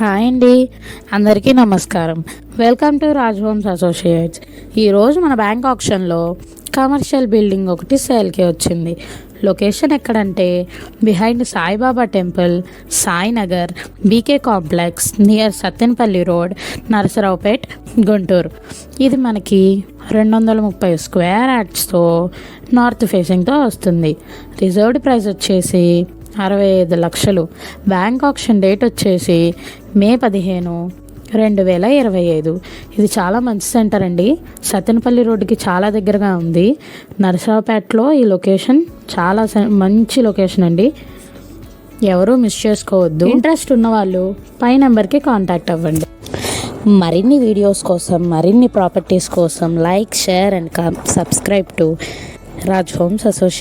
Hi అండి, అందరికీ నమస్కారం. Welcome to Raj homes associates. ఈరోజు మన బ్యాంక్ ఆప్షన్లో కమర్షియల్ బిల్డింగ్ ఒకటి సేల్కి వచ్చింది. లొకేషన్ ఎక్కడంటే behind Saibaba temple, Sainagar, BK complex, near Sattenapalli road, Narasaraopet, Guntur. ఇది మనకి 230 స్క్వేర్ యార్డ్స్తో నార్త్ ఫేసింగ్తో వస్తుంది. రిజర్వ్డ్ ప్రైస్ వచ్చేసి 65 లక్షలు. బ్యాంక్ ఆప్షన్ డేట్ వచ్చేసి మే 15, 2025. ఇది చాలా మంచి సెంటర్ అండి. సత్తెనపల్లి రోడ్డుకి చాలా దగ్గరగా ఉంది. నరసరావుపేటలో ఈ లొకేషన్ చాలా మంచి లొకేషన్ అండి. ఎవరూ మిస్ చేసుకోవద్దు. ఇంట్రెస్ట్ ఉన్నవాళ్ళు పై నెంబర్కి కాంటాక్ట్ అవ్వండి. మరిన్ని వీడియోస్ కోసం, మరిన్ని ప్రాపర్టీస్ కోసం like, share and subscribe to Raj homes associates.